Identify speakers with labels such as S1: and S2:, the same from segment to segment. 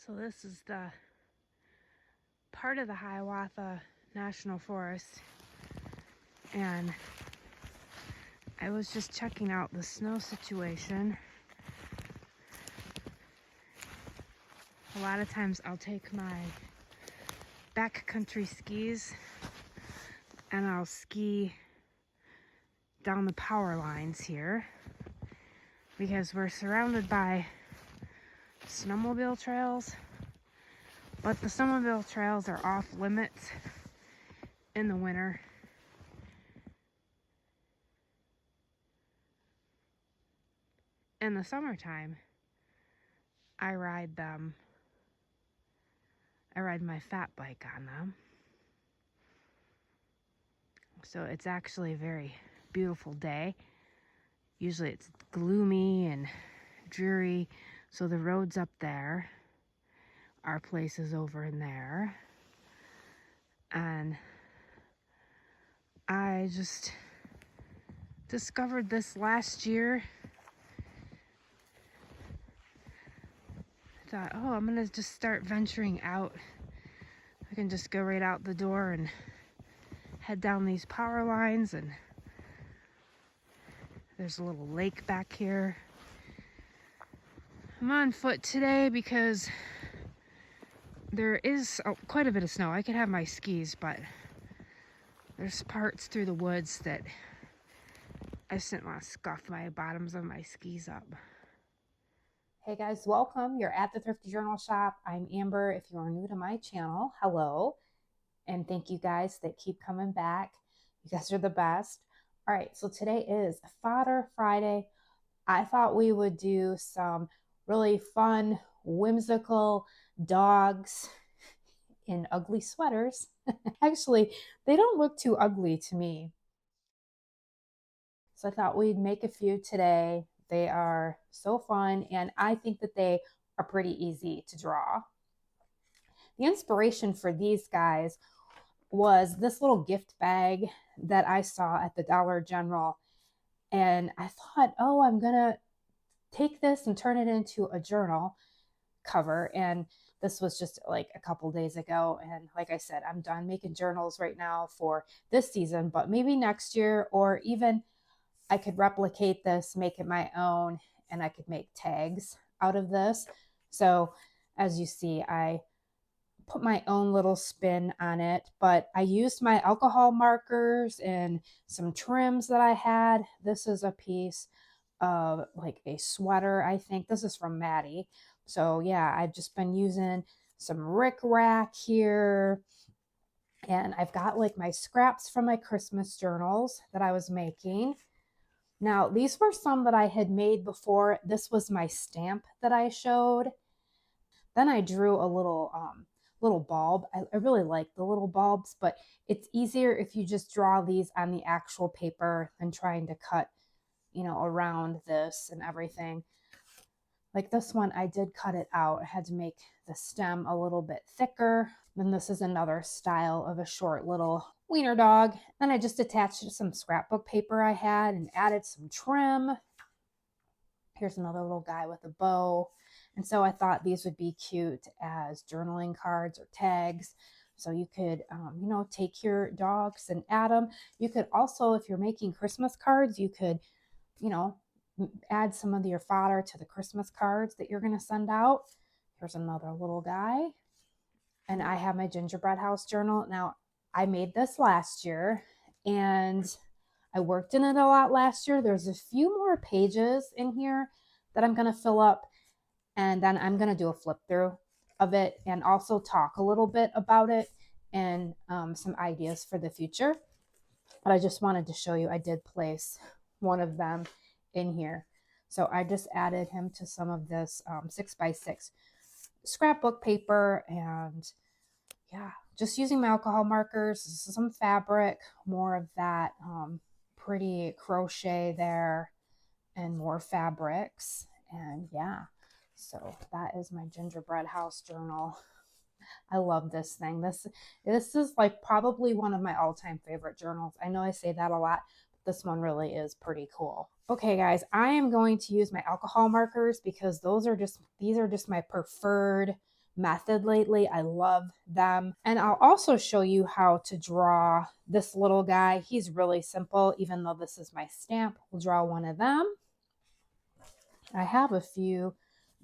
S1: So this is the part of the Hiawatha National Forest, and I was just checking out the snow situation. A lot of times I'll take my backcountry skis and I'll ski down the power lines here because we're surrounded by snowmobile trails, but the snowmobile trails are off limits in the winter. In the summertime, I ride my fat bike on them. So it's actually a very beautiful day. Usually it's gloomy and dreary. So the road's up there. Our place is over in there. And I just discovered this last year. I thought, oh, I'm gonna just start venturing out. I can just go right out the door and head down these power lines, and there's a little lake back here. I'm on foot today because there is quite a bit of snow. I could have my skis, but there's parts through the woods that I just didn't want to scuff my bottoms of my skis up.
S2: Hey guys, welcome. You're at the Thrifty Journal Shop. I'm Amber. If you are new to my channel, hello. And thank you guys that keep coming back. You guys are the best. All right, so today is Fodder Friday. I thought we would do some really fun, whimsical dogs in ugly sweaters. Actually, they don't look too ugly to me. So I thought we'd make a few today. They are so fun, and I think that they are pretty easy to draw. The inspiration for these guys was this little gift bag that I saw at the Dollar General. And I thought, oh, I'm going to take this and turn it into a journal cover. And this was just like a couple days ago. And like I said, I'm done making journals right now for this season, but maybe next year, or even I could replicate this, make it my own, and I could make tags out of this. So as you see, I put my own little spin on it, but I used my alcohol markers and some trims that I had. This is a piece of like a sweater, I think. This is from Maddie. So yeah, I've just been using some rickrack here. And I've got like my scraps from my Christmas journals that I was making. Now, these were some that I had made before. This was my stamp that I showed. Then I drew a little bulb. I really like the little bulbs, but it's easier if you just draw these on the actual paper than trying to cut, around this and everything. Like this one, I did cut it out. I had to make the stem a little bit thicker. Then this is another style of a short little wiener dog. Then I just attached some scrapbook paper I had and added some trim. Here's another little guy with a bow. And so I thought these would be cute as journaling cards or tags. So you could, take your dogs and add them. You could also, if you're making Christmas cards, you could, add some of your fodder to the Christmas cards that you're going to send out. Here's another little guy. And I have my gingerbread house journal. Now, I made this last year and I worked in it a lot last year. There's a few more pages in here that I'm going to fill up, and then I'm going to do a flip through of it and also talk a little bit about it and some ideas for the future. But I just wanted to show you, I did place one of them in here. So I just added him to some of this 6x6 scrapbook paper, and yeah, just using my alcohol markers, some fabric, more of that pretty crochet there, and more fabrics. And yeah, so that is my gingerbread house journal. I love this thing. This is like probably one of my all-time favorite journals. I know I say that a lot, but this one really is pretty cool. Okay, guys, I am going to use my alcohol markers because these are just my preferred method lately. I love them. And I'll also show you how to draw this little guy. He's really simple, even though this is my stamp. We'll draw one of them. I have a few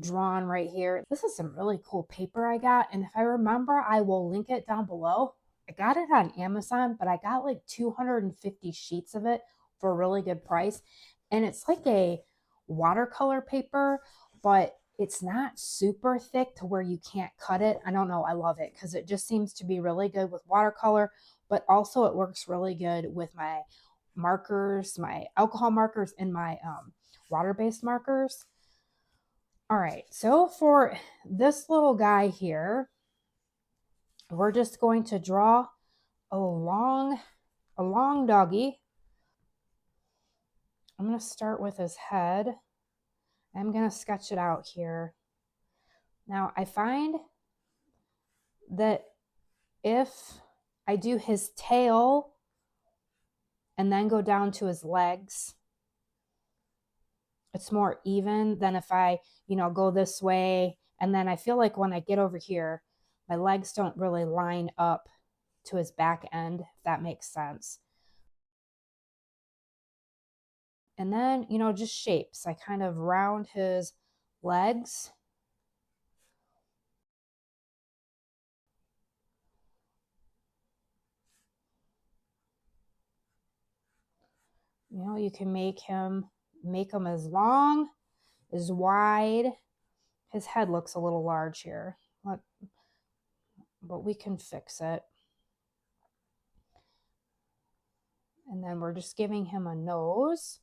S2: drawn right here. This is some really cool paper I got. And if I remember, I will link it down below. I got it on Amazon, but I got like 250 sheets of it for a really good price. And it's like a watercolor paper, but it's not super thick to where you can't cut it. I don't know. I love it because it just seems to be really good with watercolor, but also it works really good with my markers, my alcohol markers, and my water-based markers. All right, so for this little guy here, we're just going to draw a long doggy. I'm going to start with his head. I'm going to sketch it out here. Now, I find that if I do his tail and then go down to his legs, it's more even than if I, go this way. And then I feel like when I get over here, my legs don't really line up to his back end, if that makes sense. And then, just shapes. I kind of round his legs. You can make him as long, as wide. His head looks a little large here, but we can fix it. And then we're just giving him a nose.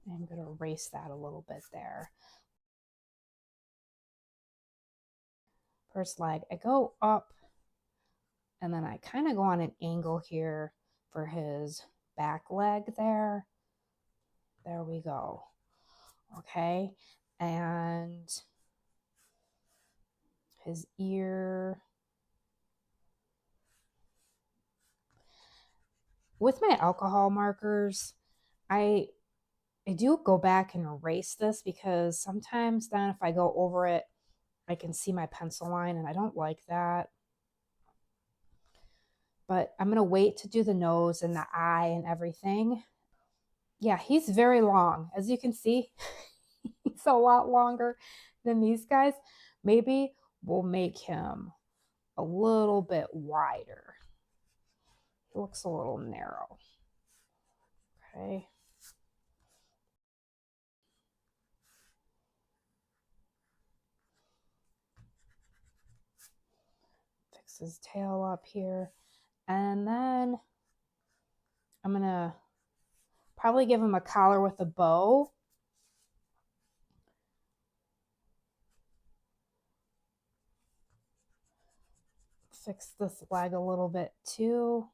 S2: I'm going to erase that a little bit there. First leg, I go up and then I kind of go on an angle here for his back leg there. There we go. Okay. And his ear. With my alcohol markers, I do go back and erase this because sometimes then if I go over it, I can see my pencil line and I don't like that. But I'm going to wait to do the nose and the eye and everything. Yeah, he's very long. As you can see, he's a lot longer than these guys. Maybe we'll make him a little bit wider. He looks a little narrow. Okay. Fix his tail up here. And then I'm going to probably give him a collar with a bow. Fix this leg a little bit too.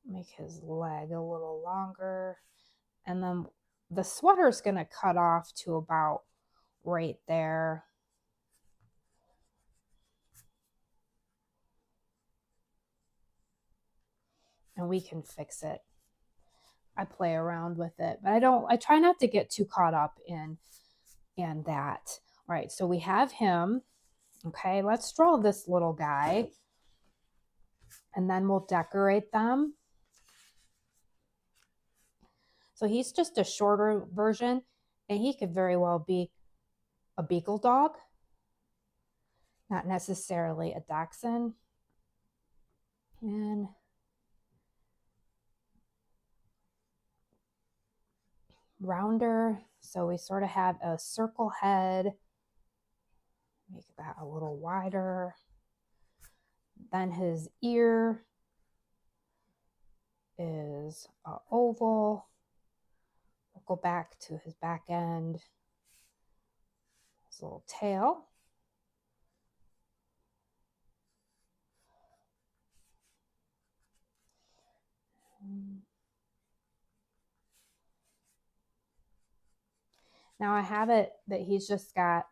S2: Make his leg a little longer. And then the sweater is going to cut off to about right there. And we can fix it. I play around with it, but I try not to get too caught up in that. All right, so we have him. Okay, let's draw this little guy and then we'll decorate them. So he's just a shorter version and he could very well be a beagle dog, not necessarily a dachshund. And rounder, so we sort of have a circle head. Make that a little wider. Then his ear is an oval. We'll go back to his back end. His little tail. Now I have it that he's just got,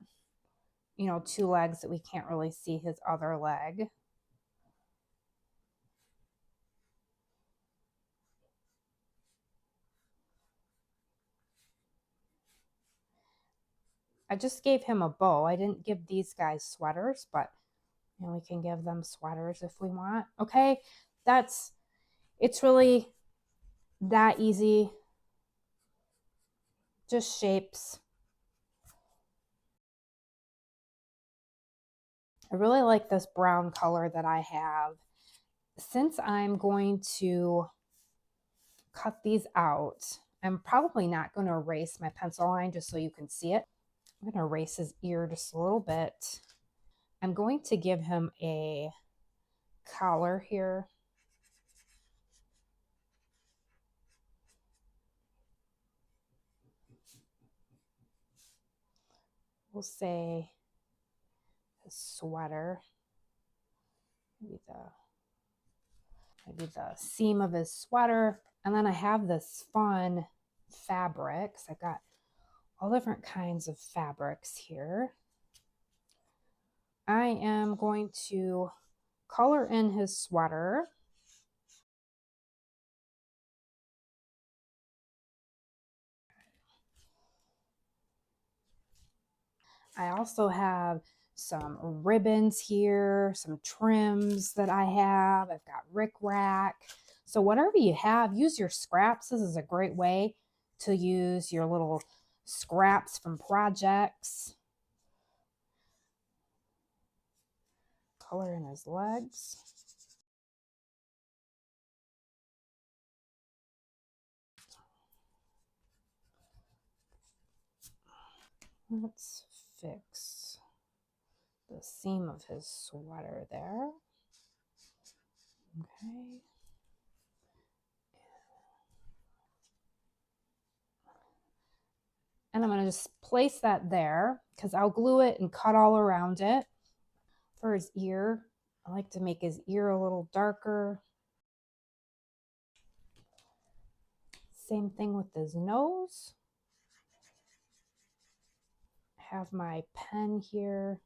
S2: you know, two legs that we can't really see his other leg. I just gave him a bow. I didn't give these guys sweaters, but you know, we can give them sweaters if we want. Okay, it's really that easy. Just shapes. I really like this brown color that I have. Since I'm going to cut these out, I'm probably not going to erase my pencil line just so you can see it. I'm going to erase his ear just a little bit. I'm going to give him a collar here. We'll say his sweater, maybe the seam of his sweater. And then I have this fun fabrics. I've got all different kinds of fabrics here. I am going to color in his sweater. I also have some ribbons here, some trims that I have. I've got rickrack. So whatever you have, use your scraps. This is a great way to use your little scraps from projects. Color in his legs. Let's fix the seam of his sweater there. Okay. And I'm going to just place that there because I'll glue it and cut all around it. For his ear, I like to make his ear a little darker. Same thing with his nose. I have my pen here.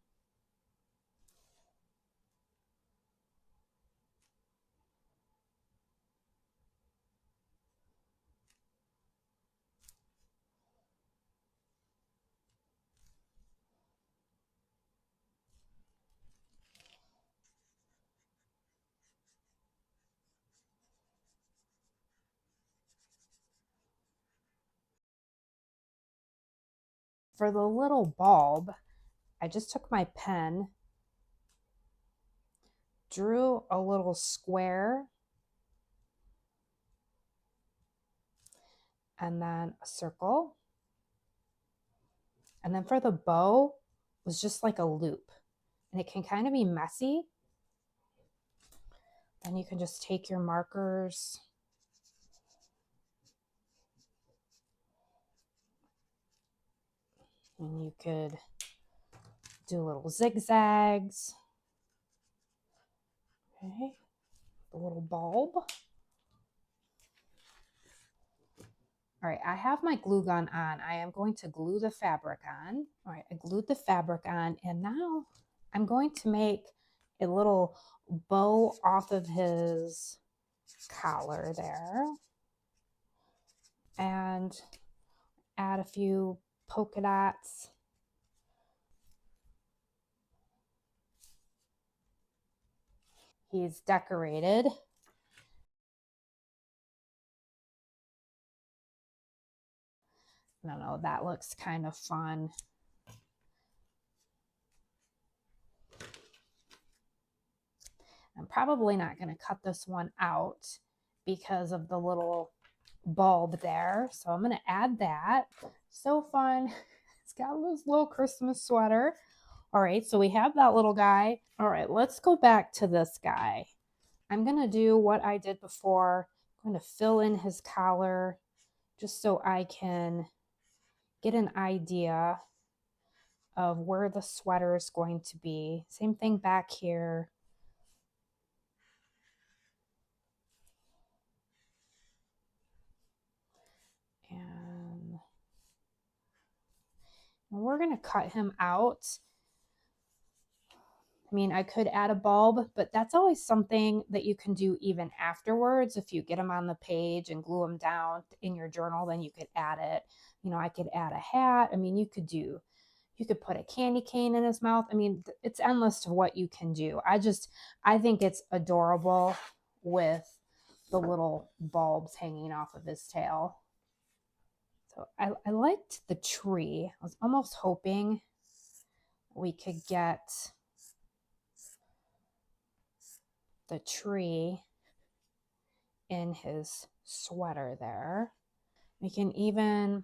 S2: For the little bulb, I just took my pen, drew a little square, and then a circle. And then for the bow, it was just like a loop. And it can kind of be messy. Then you can just take your markers and you could do little zigzags. Okay, the little bulb. All right, I have my glue gun on. I am going to glue the fabric on. All right, I glued the fabric on, and now I'm going to make a little bow off of his collar there and add a few polka dots. He's decorated. I don't know, that looks kind of fun. I'm probably not going to cut this one out because of the little bulb there. So I'm going to add that. So fun. It's got this little Christmas sweater. All right, so we have that little guy. All right, let's go back to this guy. I'm going to do what I did before. I'm going to fill in his collar just so I can get an idea of where the sweater is going to be. Same thing back here. And we're going to cut him out I mean, I could add a bulb, but that's always something that you can do even afterwards. If you get them on the page and glue them down in your journal, then you could add it. You know, I could add a hat. I mean, you could put a candy cane in his mouth. I mean, it's endless to what you can do. I think it's adorable with the little bulbs hanging off of his tail. So I liked the tree. I was almost hoping we could get the tree in his sweater there. We can even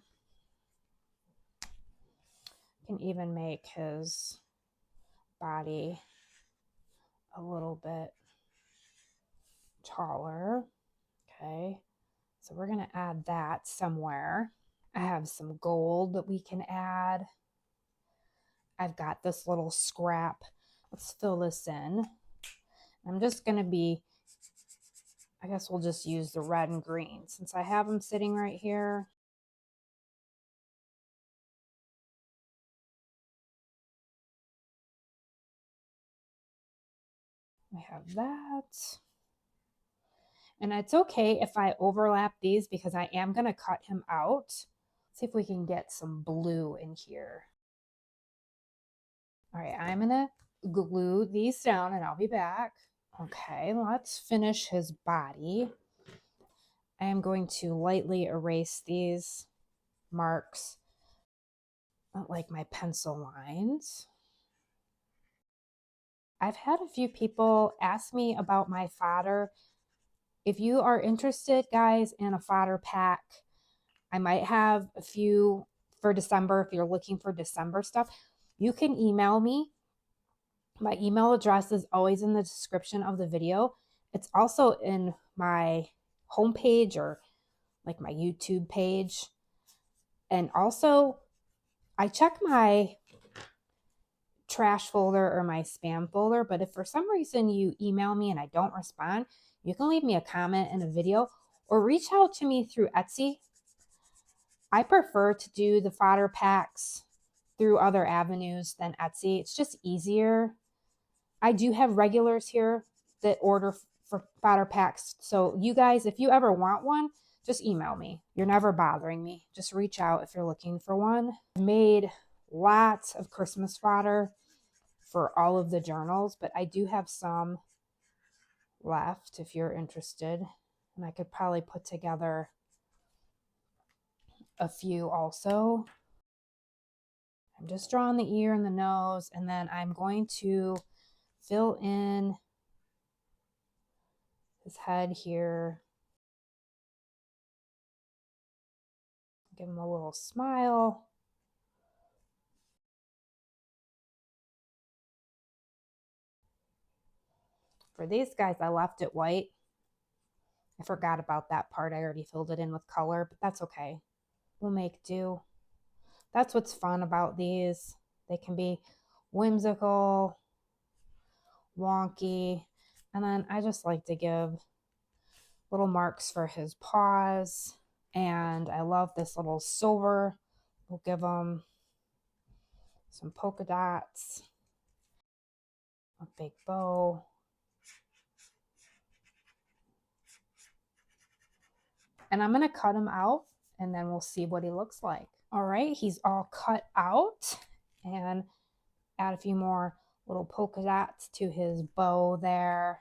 S2: make his body a little bit taller. Okay, so we're going to add that somewhere. I have some gold that we can add. I've got this little scrap. Let's fill this in. I'm just going to be, I guess we'll just use the red and green since I have them sitting right here. We have that. And it's okay if I overlap these because I am going to cut him out. Let's see if we can get some blue in here. All right, I'm going to glue these down and I'll be back. Okay, let's finish his body. I am going to lightly erase these marks, like my pencil lines. I've had a few people ask me about my fodder. If you are interested, guys, in a fodder pack, I might have a few for December. If you're looking for December stuff, you can email me. My email address is always in the description of the video. It's also in my homepage or like my YouTube page. And also, I check my trash folder or my spam folder, but if for some reason you email me and I don't respond, you can leave me a comment in a video or reach out to me through Etsy. I prefer to do the fodder packs through other avenues than Etsy. It's just easier. I do have regulars here that order for fodder packs. So you guys, if you ever want one, just email me. You're never bothering me. Just reach out if you're looking for one. I made lots of Christmas fodder for all of the journals, but I do have some left if you're interested. And I could probably put together a few also. I'm just drawing the ear and the nose, and then I'm going to fill in his head here. Give him a little smile. For these guys, I left it white. I forgot about that part. I already filled it in with color, but that's okay. We'll make do. That's what's fun about these. They can be whimsical, wonky, and then I just like to give little marks for his paws. And I love this little silver. We'll give them some polka dots, a big bow. And I'm going to cut him out and then we'll see what he looks like. All right, he's all cut out, and add a few more little polka dots to his bow there.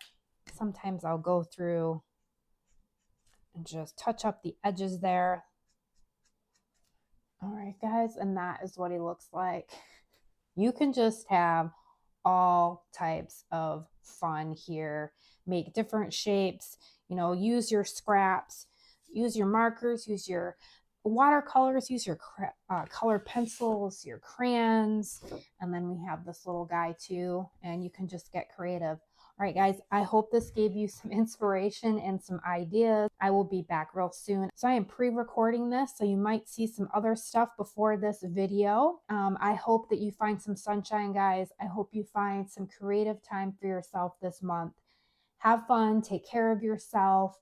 S2: Sometimes I'll go through and just touch up the edges there. All right, guys, and that is what he looks like. You can just have all types of fun here. Make different shapes, you know, use your scraps, use your markers, use your watercolors, use your colored pencils, your crayons, and then we have this little guy too, and you can just get creative. All right, guys, I hope this gave you some inspiration and some ideas. I will be back real soon. So I am pre-recording this, so you might see some other stuff before this video. I hope that you find some sunshine, guys. I hope you find some creative time for yourself this month. Have fun, take care of yourself,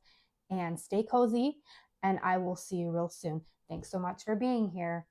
S2: and stay cozy. And I will see you real soon. Thanks so much for being here.